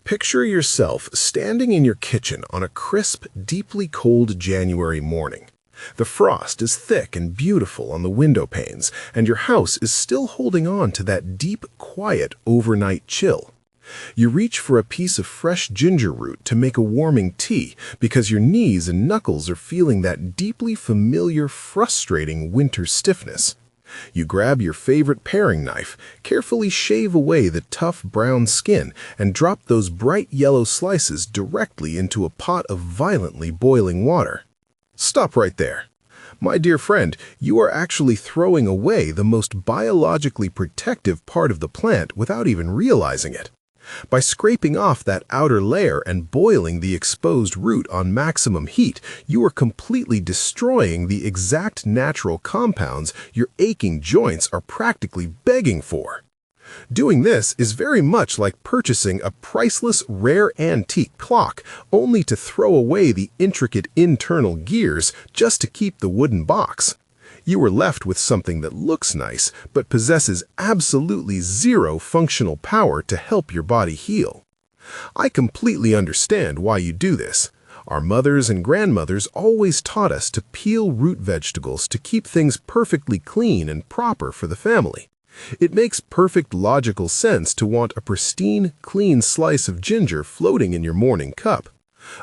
Picture yourself standing in your kitchen on a crisp, deeply cold January morning. The frost is thick and beautiful on the window panes, and your house is still holding on to that deep, quiet overnight chill. You reach for a piece of fresh ginger root to make a warming tea because your knees and knuckles are feeling that deeply familiar, frustrating winter stiffness. You grab your favorite paring knife, carefully shave away the tough brown skin, and drop those bright yellow slices directly into a pot of violently boiling water. Stop right there. My dear friend, you are actually throwing away the most biologically protective part of the plant without even realizing it. By scraping off that outer layer and boiling the exposed root on maximum heat, you are completely destroying the exact natural compounds your aching joints are practically begging for. Doing this is very much like purchasing a priceless, rare antique clock, only to throw away the intricate internal gears just to keep the wooden box. You are left with something that looks nice, but possesses absolutely zero functional power to help your body heal. I completely understand why you do this. Our mothers and grandmothers always taught us to peel root vegetables to keep things perfectly clean and proper for the family. It makes perfect logical sense to want a pristine, clean slice of ginger floating in your morning cup.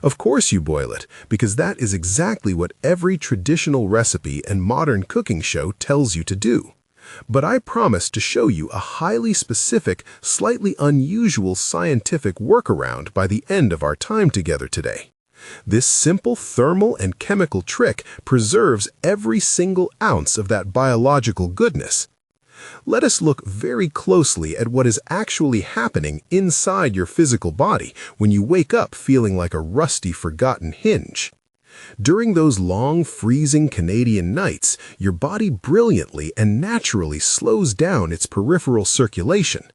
Of course you boil it, because that is exactly what every traditional recipe and modern cooking show tells you to do. But I promise to show you a highly specific, slightly unusual scientific workaround by the end of our time together today. This simple thermal and chemical trick preserves every single ounce of that biological goodness. Let us look very closely at what is actually happening inside your physical body when you wake up feeling like a rusty, forgotten hinge. During those long, freezing Canadian nights, your body brilliantly and naturally slows down its peripheral circulation.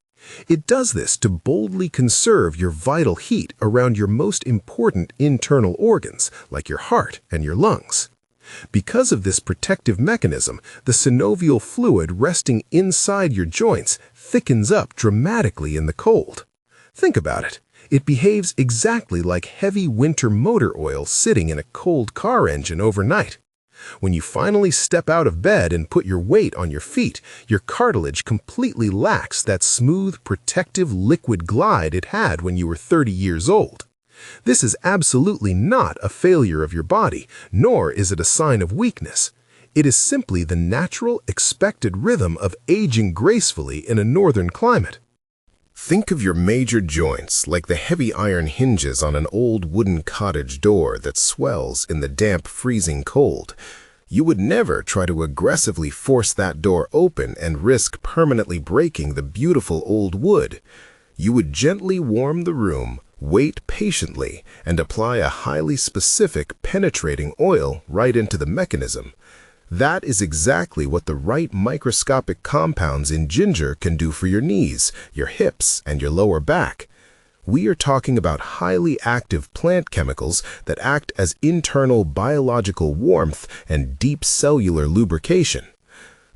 It does this to boldly conserve your vital heat around your most important internal organs, like your heart and your lungs. Because of this protective mechanism, the synovial fluid resting inside your joints thickens up dramatically in the cold. Think about it. It behaves exactly like heavy winter motor oil sitting in a cold car engine overnight. When you finally step out of bed and put your weight on your feet, your cartilage completely lacks that smooth, protective liquid glide it had when you were 30 years old. This is absolutely not a failure of your body, nor is it a sign of weakness. It is simply the natural, expected rhythm of aging gracefully in a northern climate. Think of your major joints like the heavy iron hinges on an old wooden cottage door that swells in the damp, freezing cold. You would never try to aggressively force that door open and risk permanently breaking the beautiful old wood. You would gently warm the room, wait patiently, and apply a highly specific, penetrating oil right into the mechanism. That is exactly what the right microscopic compounds in ginger can do for your knees, your hips, and your lower back. We are talking about highly active plant chemicals that act as internal biological warmth and deep cellular lubrication.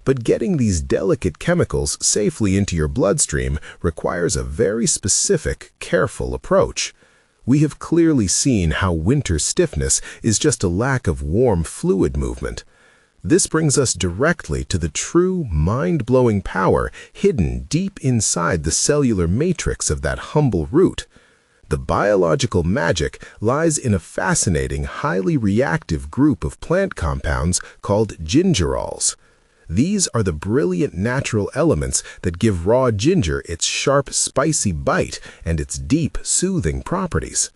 But getting these delicate chemicals safely into your bloodstream requires a very specific, careful approach. We have clearly seen how winter stiffness is just a lack of warm fluid movement. This brings us directly to the true, mind-blowing power hidden deep inside the cellular matrix of that humble root. The biological magic lies in a fascinating, highly reactive group of plant compounds called gingerols. These are the brilliant natural elements that give raw ginger its sharp, spicy bite and its deep, soothing properties.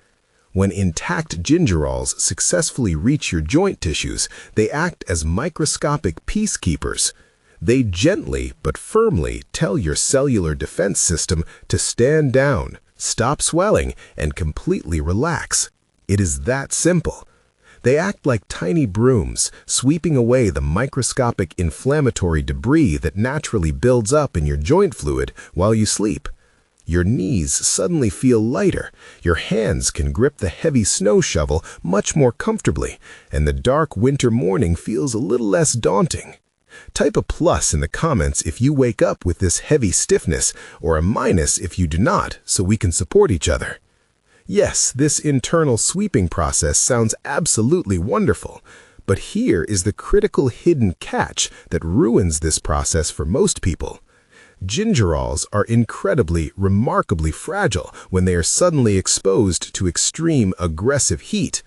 When intact gingerols successfully reach your joint tissues, they act as microscopic peacekeepers. They gently but firmly tell your cellular defense system to stand down, stop swelling, and completely relax. It is that simple. They act like tiny brooms, sweeping away the microscopic inflammatory debris that naturally builds up in your joint fluid while you sleep. Your knees suddenly feel lighter, your hands can grip the heavy snow shovel much more comfortably, and the dark winter morning feels a little less daunting. Type a plus in the comments if you wake up with this heavy stiffness, or a minus if you do not, so we can support each other. Yes, this internal sweeping process sounds absolutely wonderful, but here is the critical hidden catch that ruins this process for most people. Gingerols are incredibly, remarkably fragile when they are suddenly exposed to extreme, aggressive heat.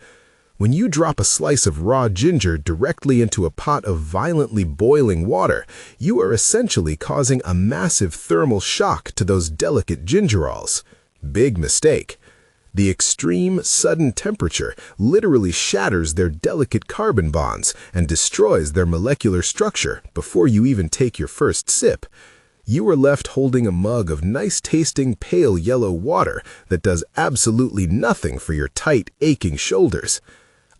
When you drop a slice of raw ginger directly into a pot of violently boiling water, you are essentially causing a massive thermal shock to those delicate gingerols. Big mistake. The extreme, sudden temperature literally shatters their delicate carbon bonds and destroys their molecular structure before you even take your first sip. You are left holding a mug of nice-tasting pale yellow water that does absolutely nothing for your tight, aching shoulders.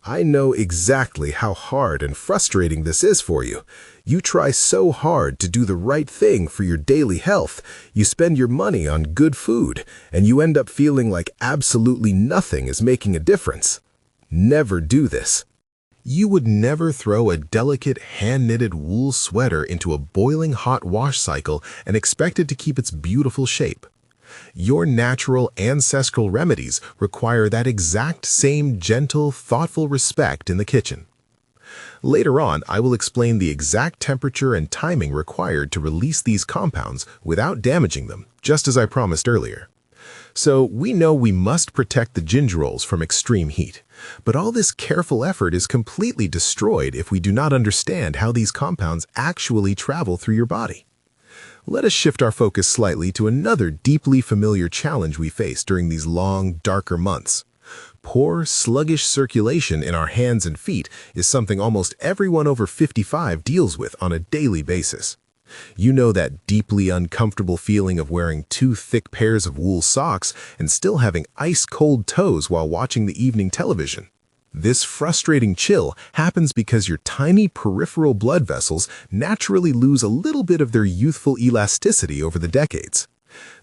I know exactly how hard and frustrating this is for you. You try so hard to do the right thing for your daily health, you spend your money on good food, and you end up feeling like absolutely nothing is making a difference. Never do this. You would never throw a delicate hand-knitted wool sweater into a boiling hot wash cycle and expect it to keep its beautiful shape. Your natural ancestral remedies require that exact same gentle, thoughtful respect in the kitchen. Later on, I will explain the exact temperature and timing required to release these compounds without damaging them, just as I promised earlier. So we know we must protect the gingerols from extreme heat, but all this careful effort is completely destroyed if we do not understand how these compounds actually travel through your body. Let us shift our focus slightly to another deeply familiar challenge we face during these long, darker months. Poor, sluggish circulation in our hands and feet is something almost everyone over 55 deals with on a daily basis. You know that deeply uncomfortable feeling of wearing 2 thick pairs of wool socks and still having ice-cold toes while watching the evening television. This frustrating chill happens because your tiny peripheral blood vessels naturally lose a little bit of their youthful elasticity over the decades.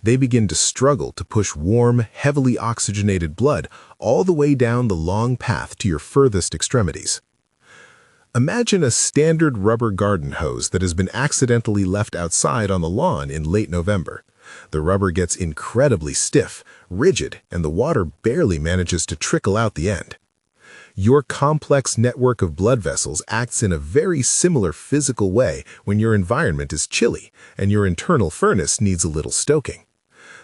They begin to struggle to push warm, heavily oxygenated blood all the way down the long path to your furthest extremities. Imagine a standard rubber garden hose that has been accidentally left outside on the lawn in late November. The rubber gets incredibly stiff, rigid, and the water barely manages to trickle out the end. Your complex network of blood vessels acts in a very similar physical way when your environment is chilly and your internal furnace needs a little stoking.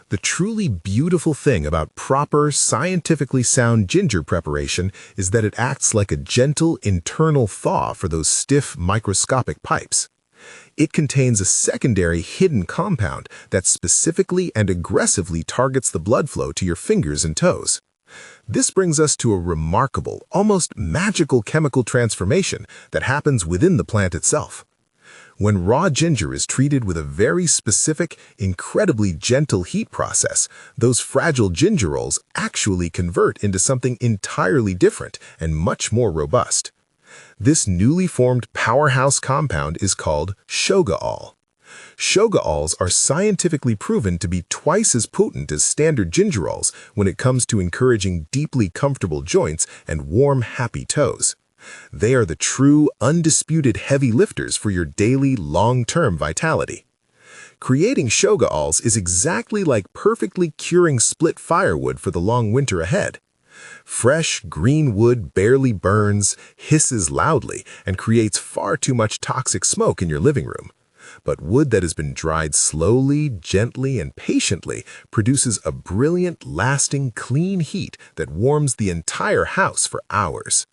The truly beautiful thing about proper, scientifically sound ginger preparation is that it acts like a gentle internal thaw for those stiff, microscopic pipes. It contains a secondary hidden compound that specifically and aggressively targets the blood flow to your fingers and toes. This brings us to a remarkable, almost magical chemical transformation that happens within the plant itself. When raw ginger is treated with a very specific, incredibly gentle heat process, those fragile gingerols actually convert into something entirely different and much more robust. This newly formed powerhouse compound is called Shogaol. Shogaols are scientifically proven to be twice as potent as standard gingerols when it comes to encouraging deeply comfortable joints and warm, happy toes. They are the true, undisputed heavy lifters for your daily, long-term vitality. Creating Shogaols is exactly like perfectly curing split firewood for the long winter ahead. Fresh, green wood barely burns, hisses loudly, and creates far too much toxic smoke in your living room. But wood that has been dried slowly, gently, and patiently produces a brilliant, lasting, clean heat that warms the entire house for hours.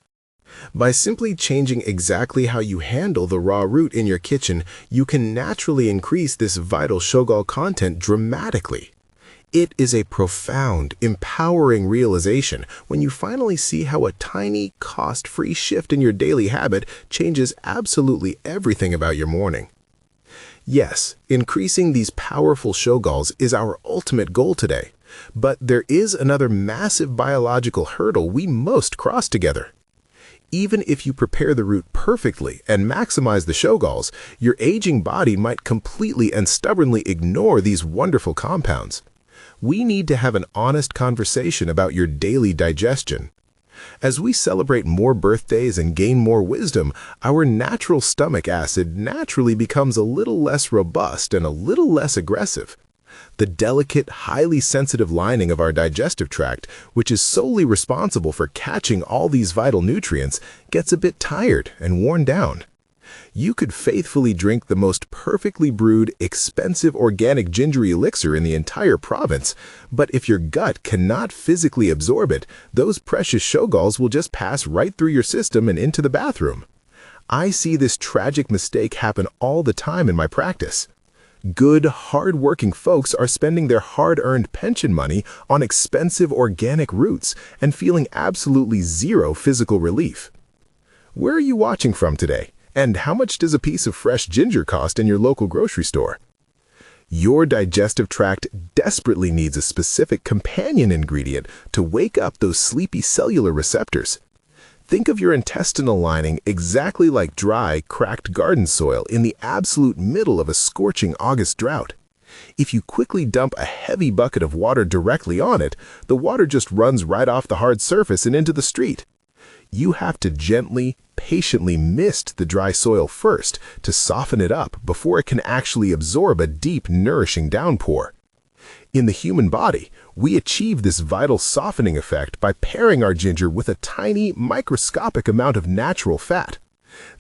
By simply changing exactly how you handle the raw root in your kitchen, you can naturally increase this vital Shogaol content dramatically. It is a profound, empowering realization when you finally see how a tiny, cost-free shift in your daily habit changes absolutely everything about your morning. Yes, increasing these powerful Shogaols is our ultimate goal today, but there is another massive biological hurdle we must cross together. Even if you prepare the root perfectly and maximize the Shogaols, your aging body might completely and stubbornly ignore these wonderful compounds. We need to have an honest conversation about your daily digestion. As we celebrate more birthdays and gain more wisdom, our natural stomach acid naturally becomes a little less robust and a little less aggressive. The delicate, highly sensitive lining of our digestive tract, which is solely responsible for catching all these vital nutrients, gets a bit tired and worn down. You could faithfully drink the most perfectly brewed, expensive organic ginger elixir in the entire province, but if your gut cannot physically absorb it, those precious Shogaols will just pass right through your system and into the bathroom. I see this tragic mistake happen all the time in my practice. Good, hard-working folks are spending their hard-earned pension money on expensive organic roots and feeling absolutely zero physical relief. Where are you watching from today? And how much does a piece of fresh ginger cost in your local grocery store? Your digestive tract desperately needs a specific companion ingredient to wake up those sleepy cellular receptors. Think of your intestinal lining exactly like dry, cracked garden soil in the absolute middle of a scorching August drought. If you quickly dump a heavy bucket of water directly on it, the water just runs right off the hard surface and into the street. You have to gently, patiently mist the dry soil first to soften it up before it can actually absorb a deep, nourishing downpour. In the human body, we achieve this vital softening effect by pairing our ginger with a tiny, microscopic amount of natural fat.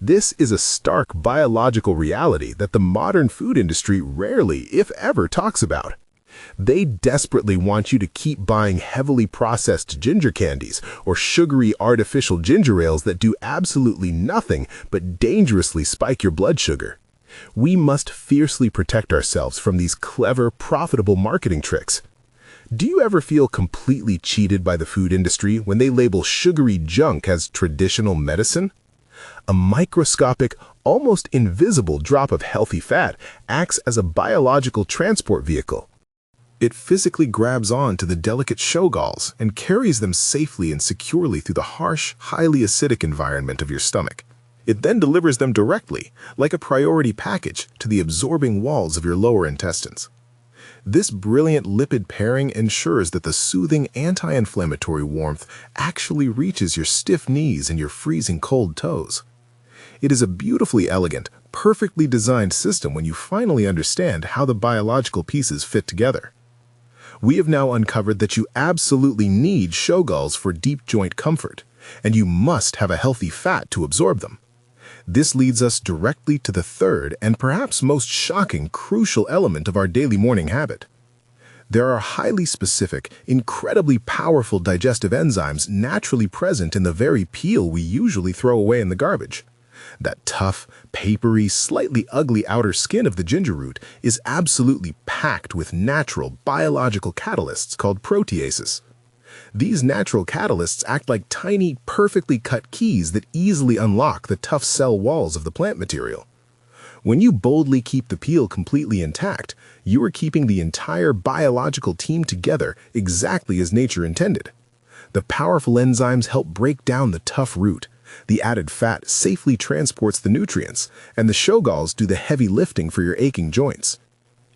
This is a stark biological reality that the modern food industry rarely, if ever, talks about. They desperately want you to keep buying heavily processed ginger candies or sugary artificial ginger ales that do absolutely nothing but dangerously spike your blood sugar. We must fiercely protect ourselves from these clever, profitable marketing tricks. Do you ever feel completely cheated by the food industry when they label sugary junk as traditional medicine? A microscopic, almost invisible drop of healthy fat acts as a biological transport vehicle. It physically grabs on to the delicate Shogaols and carries them safely and securely through the harsh, highly acidic environment of your stomach. It then delivers them directly, like a priority package, to the absorbing walls of your lower intestines. This brilliant lipid pairing ensures that the soothing anti-inflammatory warmth actually reaches your stiff knees and your freezing cold toes. It is a beautifully elegant, perfectly designed system when you finally understand how the biological pieces fit together. We have now uncovered that you absolutely need Shogaols for deep joint comfort, and you must have a healthy fat to absorb them. This leads us directly to the third and perhaps most shocking, crucial element of our daily morning habit. There are highly specific, incredibly powerful digestive enzymes naturally present in the very peel we usually throw away in the garbage. That tough, papery, slightly ugly outer skin of the ginger root is absolutely packed with natural, biological catalysts called proteases. These natural catalysts act like tiny, perfectly cut keys that easily unlock the tough cell walls of the plant material. When you boldly keep the peel completely intact, you are keeping the entire biological team together exactly as nature intended. The powerful enzymes help break down the tough root. The added fat safely transports the nutrients, and the Shogaols do the heavy lifting for your aching joints.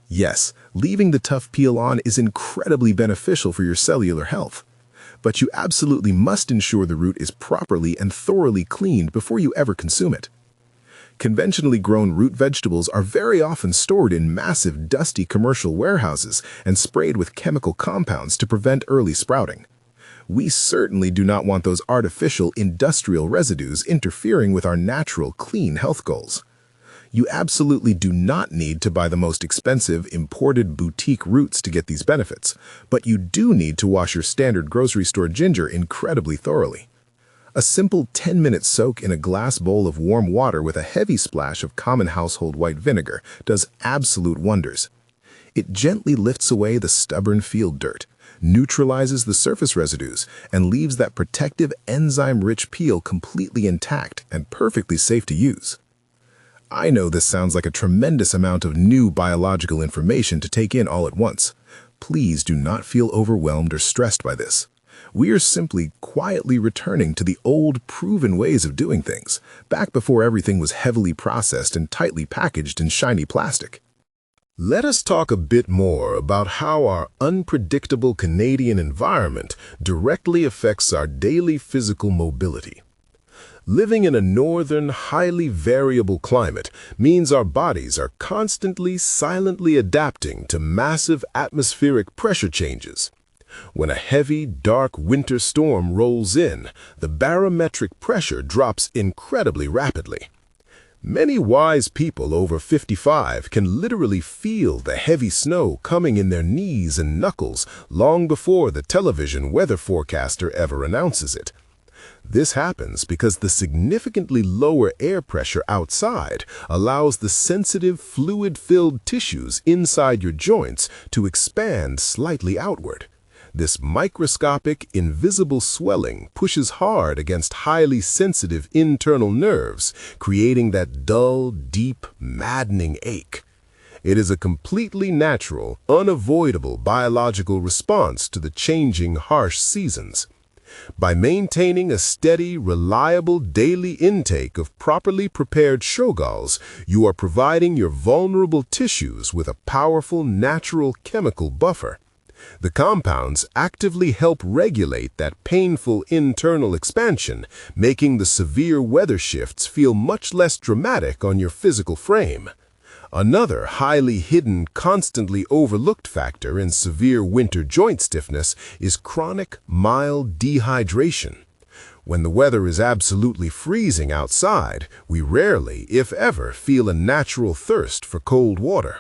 Yes, leaving the tough peel on is incredibly beneficial for your cellular health. But you absolutely must ensure the root is properly and thoroughly cleaned before you ever consume it. Conventionally grown root vegetables are very often stored in massive, dusty commercial warehouses and sprayed with chemical compounds to prevent early sprouting. We certainly do not want those artificial, industrial residues interfering with our natural, clean health goals. You absolutely do not need to buy the most expensive, imported boutique roots to get these benefits, but you do need to wash your standard grocery store ginger incredibly thoroughly. A simple 10-minute soak in a glass bowl of warm water with a heavy splash of common household white vinegar does absolute wonders. It gently lifts away the stubborn field dirt, neutralizes the surface residues, and leaves that protective, enzyme-rich peel completely intact and perfectly safe to use. I know this sounds like a tremendous amount of new biological information to take in all at once. Please do not feel overwhelmed or stressed by this. We are simply quietly returning to the old, proven ways of doing things, back before everything was heavily processed and tightly packaged in shiny plastic. Let us talk a bit more about how our unpredictable Canadian environment directly affects our daily physical mobility. Living in a northern, highly variable climate means our bodies are constantly, silently adapting to massive atmospheric pressure changes. When a heavy, dark winter storm rolls in, the barometric pressure drops incredibly rapidly. Many wise people over 55 can literally feel the heavy snow coming in their knees and knuckles long before the television weather forecaster ever announces it. This happens because the significantly lower air pressure outside allows the sensitive, fluid-filled tissues inside your joints to expand slightly outward. This microscopic, invisible swelling pushes hard against highly sensitive internal nerves, creating that dull, deep, maddening ache. It is a completely natural, unavoidable biological response to the changing, harsh seasons. By maintaining a steady, reliable daily intake of properly prepared Shogaols, you are providing your vulnerable tissues with a powerful natural chemical buffer. The compounds actively help regulate that painful internal expansion, making the severe weather shifts feel much less dramatic on your physical frame. Another highly hidden, constantly overlooked factor in severe winter joint stiffness is chronic, mild dehydration. When the weather is absolutely freezing outside, we rarely, if ever, feel a natural thirst for cold water.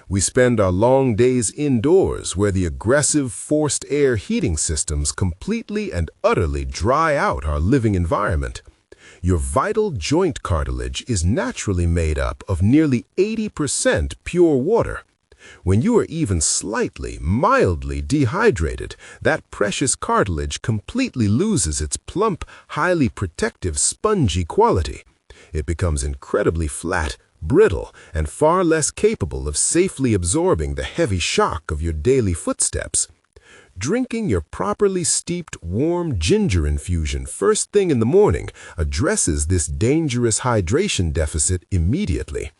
We spend our long days indoors where the aggressive forced air heating systems completely and utterly dry out our living environment. Your vital joint cartilage is naturally made up of nearly 80% pure water. When you are even slightly, mildly dehydrated, that precious cartilage completely loses its plump, highly protective, spongy quality. It becomes incredibly flat, brittle, and far less capable of safely absorbing the heavy shock of your daily footsteps. Drinking your properly steeped, warm ginger infusion first thing in the morning addresses this dangerous hydration deficit immediately.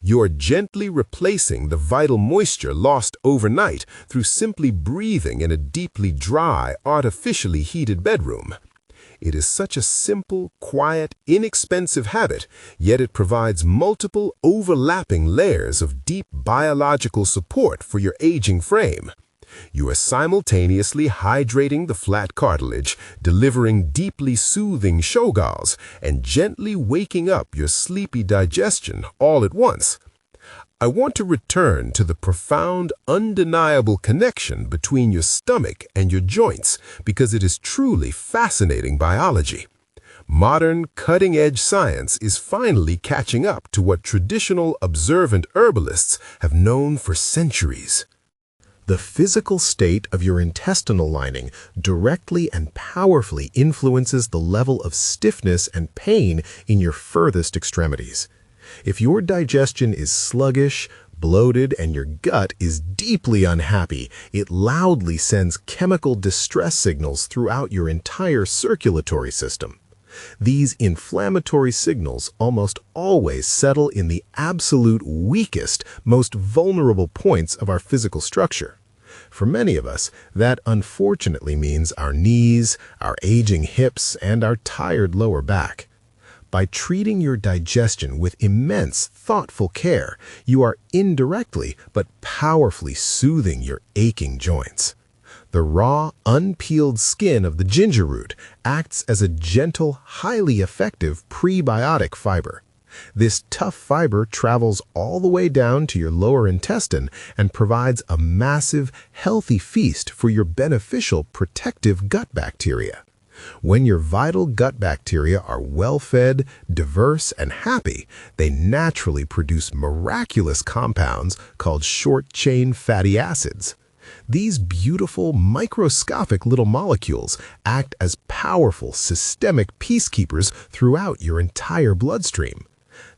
You are gently replacing the vital moisture lost overnight through simply breathing in a deeply dry, artificially heated bedroom. It is such a simple, quiet, inexpensive habit, yet it provides multiple, overlapping layers of deep biological support for your aging frame. You are simultaneously hydrating the flat cartilage, delivering deeply soothing Shogaols, and gently waking up your sleepy digestion all at once. I want to return to the profound, undeniable connection between your stomach and your joints because it is truly fascinating biology. Modern, cutting-edge science is finally catching up to what traditional observant herbalists have known for centuries. The physical state of your intestinal lining directly and powerfully influences the level of stiffness and pain in your furthest extremities. If your digestion is sluggish, bloated, and your gut is deeply unhappy, it loudly sends chemical distress signals throughout your entire circulatory system. These inflammatory signals almost always settle in the absolute weakest, most vulnerable points of our physical structure. For many of us, that unfortunately means our knees, our aging hips, and our tired lower back. By treating your digestion with immense, thoughtful care, you are indirectly but powerfully soothing your aching joints. The raw, unpeeled skin of the ginger root acts as a gentle, highly effective prebiotic fiber. This tough fiber travels all the way down to your lower intestine and provides a massive, healthy feast for your beneficial protective gut bacteria. When your vital gut bacteria are well-fed, diverse, and happy, they naturally produce miraculous compounds called short-chain fatty acids. These beautiful, microscopic little molecules act as powerful, systemic peacekeepers throughout your entire bloodstream.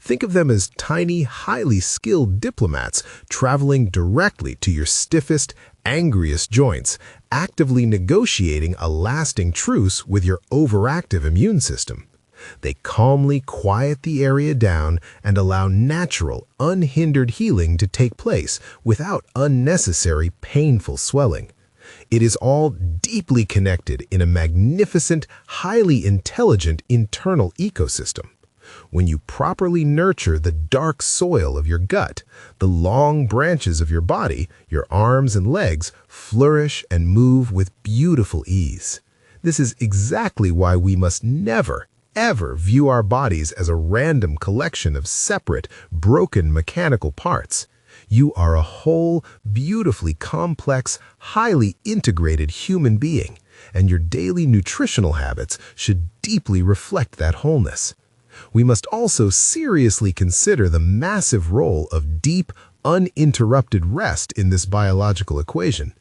Think of them as tiny, highly skilled diplomats traveling directly to your stiffest, angriest joints, actively negotiating a lasting truce with your overactive immune system. They calmly quiet the area down and allow natural, unhindered healing to take place without unnecessary, painful swelling. It is all deeply connected in a magnificent, highly intelligent internal ecosystem. When you properly nurture the dark soil of your gut, the long branches of your body, your arms and legs, flourish and move with beautiful ease. This is exactly why we must never, ever view our bodies as a random collection of separate, broken mechanical parts. You are a whole, beautifully complex, highly integrated human being, and your daily nutritional habits should deeply reflect that wholeness. We must also seriously consider the massive role of deep, uninterrupted rest in this biological equation.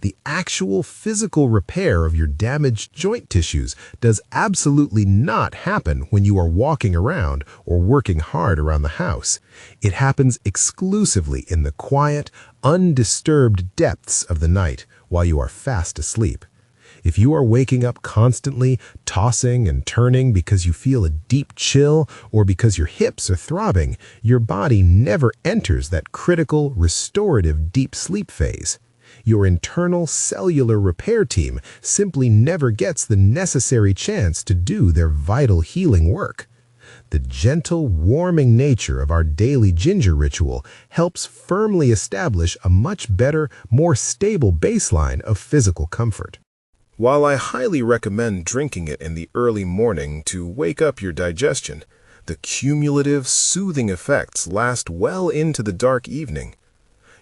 The actual physical repair of your damaged joint tissues does absolutely not happen when you are walking around or working hard around the house. It happens exclusively in the quiet, undisturbed depths of the night while you are fast asleep. If you are waking up constantly, tossing and turning because you feel a deep chill or because your hips are throbbing, your body never enters that critical, restorative deep sleep phase. Your internal cellular repair team simply never gets the necessary chance to do their vital healing work. The gentle, warming nature of our daily ginger ritual helps firmly establish a much better, more stable baseline of physical comfort. While I highly recommend drinking it in the early morning to wake up your digestion, the cumulative, soothing effects last well into the dark evening.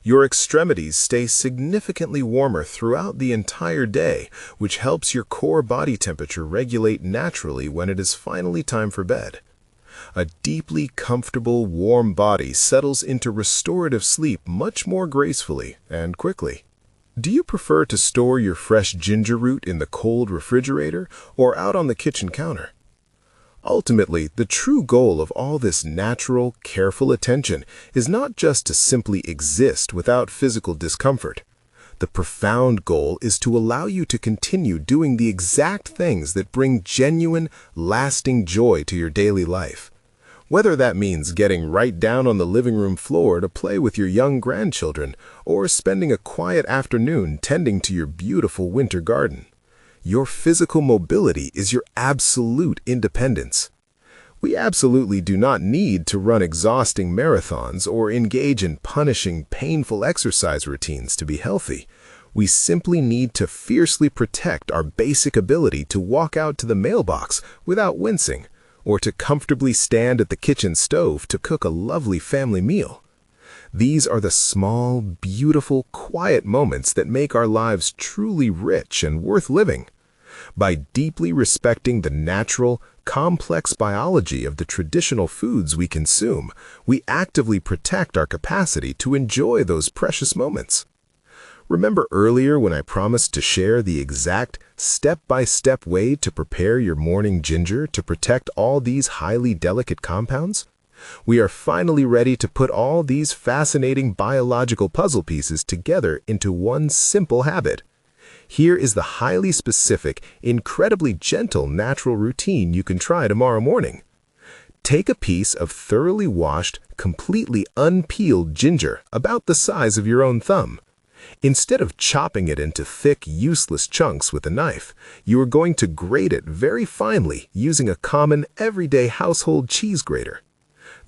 Your extremities stay significantly warmer throughout the entire day, which helps your core body temperature regulate naturally when it is finally time for bed. A deeply comfortable, warm body settles into restorative sleep much more gracefully and quickly. Do you prefer to store your fresh ginger root in the cold refrigerator or out on the kitchen counter? Ultimately, the true goal of all this natural, careful attention is not just to simply exist without physical discomfort. The profound goal is to allow you to continue doing the exact things that bring genuine, lasting joy to your daily life. Whether that means getting right down on the living room floor to play with your young grandchildren or spending a quiet afternoon tending to your beautiful winter garden. Your physical mobility is your absolute independence. We absolutely do not need to run exhausting marathons or engage in punishing, painful exercise routines to be healthy. We simply need to fiercely protect our basic ability to walk out to the mailbox without wincing, or to comfortably stand at the kitchen stove to cook a lovely family meal. These are the small, beautiful, quiet moments that make our lives truly rich and worth living. By deeply respecting the natural, complex biology of the traditional foods we consume, we actively protect our capacity to enjoy those precious moments. Remember earlier when I promised to share the exact step-by-step way to prepare your morning ginger to protect all these highly delicate compounds? We are finally ready to put all these fascinating biological puzzle pieces together into one simple habit. Here is the highly specific, incredibly gentle natural routine you can try tomorrow morning. Take a piece of thoroughly washed, completely unpeeled ginger about the size of your own thumb. Instead of chopping it into thick, useless chunks with a knife, you are going to grate it very finely using a common, everyday household cheese grater.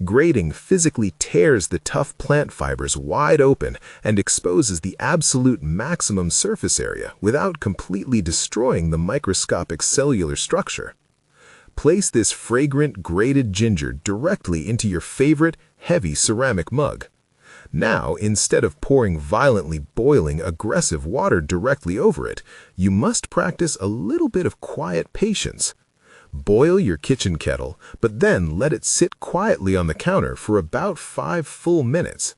Grating physically tears the tough plant fibers wide open and exposes the absolute maximum surface area without completely destroying the microscopic cellular structure. Place this fragrant, grated ginger directly into your favorite, heavy ceramic mug. Now, instead of pouring violently boiling, aggressive water directly over it, you must practice a little bit of quiet patience. Boil your kitchen kettle, but then let it sit quietly on the counter for about 5 full minutes.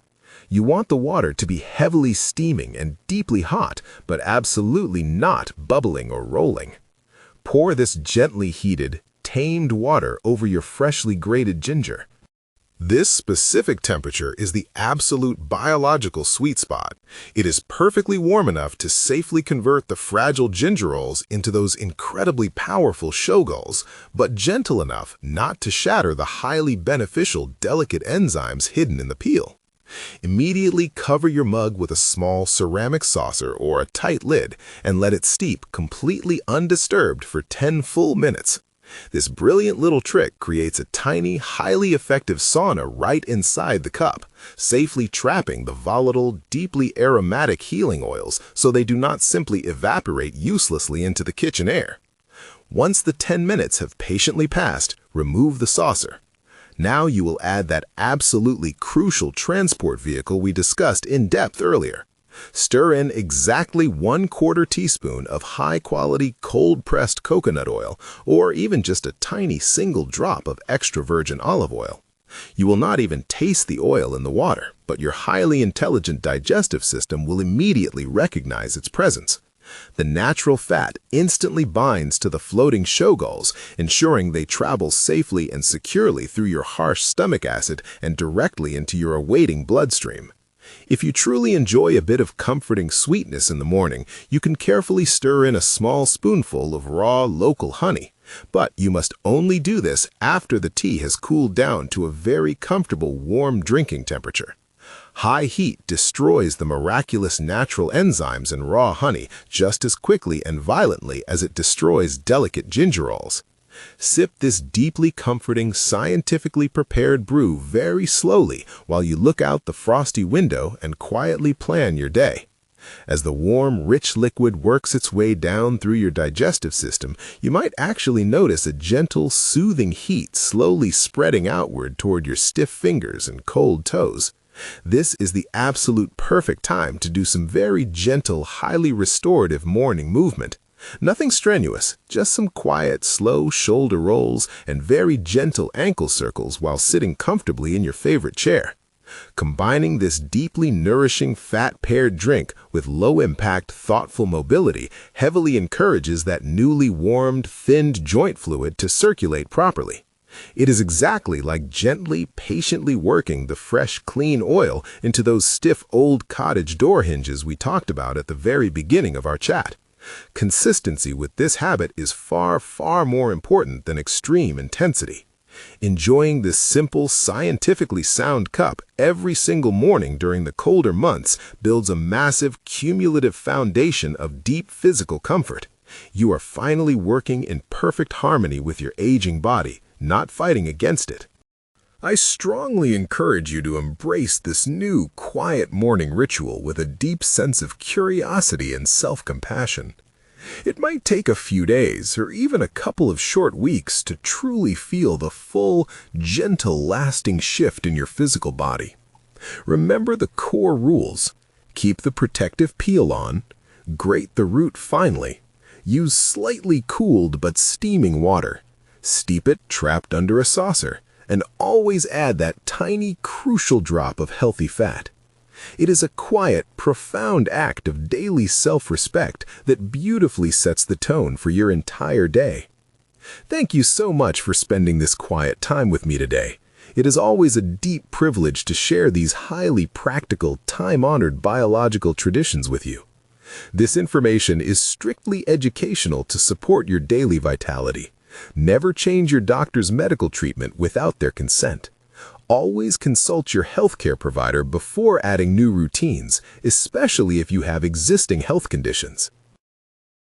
You want the water to be heavily steaming and deeply hot, but absolutely not bubbling or rolling. Pour this gently heated, tamed water over your freshly grated ginger. This specific temperature is the absolute biological sweet spot. It is perfectly warm enough to safely convert the fragile gingerols into those incredibly powerful shogaols, but gentle enough not to shatter the highly beneficial, delicate enzymes hidden in the peel. Immediately cover your mug with a small ceramic saucer or a tight lid and let it steep completely undisturbed for 10 full minutes. This brilliant little trick creates a tiny, highly effective sauna right inside the cup, safely trapping the volatile, deeply aromatic healing oils so they do not simply evaporate uselessly into the kitchen air. Once the 10 minutes have patiently passed, remove the saucer. Now you will add that absolutely crucial transport vehicle we discussed in depth earlier. Stir in exactly 1/4 teaspoon of high-quality cold-pressed coconut oil, or even just a tiny single drop of extra virgin olive oil. You will not even taste the oil in the water, but your highly intelligent digestive system will immediately recognize its presence. The natural fat instantly binds to the floating Shogaols, ensuring they travel safely and securely through your harsh stomach acid and directly into your awaiting bloodstream. If you truly enjoy a bit of comforting sweetness in the morning, you can carefully stir in a small spoonful of raw local honey. But you must only do this after the tea has cooled down to a very comfortable warm drinking temperature. High heat destroys the miraculous natural enzymes in raw honey just as quickly and violently as it destroys delicate gingerols. Sip this deeply comforting, scientifically prepared brew very slowly while you look out the frosty window and quietly plan your day. As the warm, rich liquid works its way down through your digestive system, you might actually notice a gentle, soothing heat slowly spreading outward toward your stiff fingers and cold toes. This is the absolute perfect time to do some very gentle, highly restorative morning movement. Nothing strenuous, just some quiet, slow shoulder rolls and very gentle ankle circles while sitting comfortably in your favorite chair. Combining this deeply nourishing fat-paired drink with low-impact, thoughtful mobility heavily encourages that newly warmed, thinned joint fluid to circulate properly. It is exactly like gently, patiently working the fresh, clean oil into those stiff old cottage door hinges we talked about at the very beginning of our chat. Consistency with this habit is far, far more important than extreme intensity. Enjoying this simple, scientifically sound cup every single morning during the colder months builds a massive, cumulative foundation of deep physical comfort. You are finally working in perfect harmony with your aging body, not fighting against it. I strongly encourage you to embrace this new, quiet morning ritual with a deep sense of curiosity and self-compassion. It might take a few days or even a couple of short weeks to truly feel the full, gentle, lasting shift in your physical body. Remember the core rules. Keep the protective peel on, grate the root finely, use slightly cooled but steaming water, steep it trapped under a saucer, and always add that tiny, crucial drop of healthy fat. It is a quiet, profound act of daily self-respect that beautifully sets the tone for your entire day. Thank you so much for spending this quiet time with me today. It is always a deep privilege to share these highly practical, time-honored biological traditions with you. This information is strictly educational to support your daily vitality. Never change your doctor's medical treatment without their consent. Always consult your healthcare provider before adding new routines, especially if you have existing health conditions.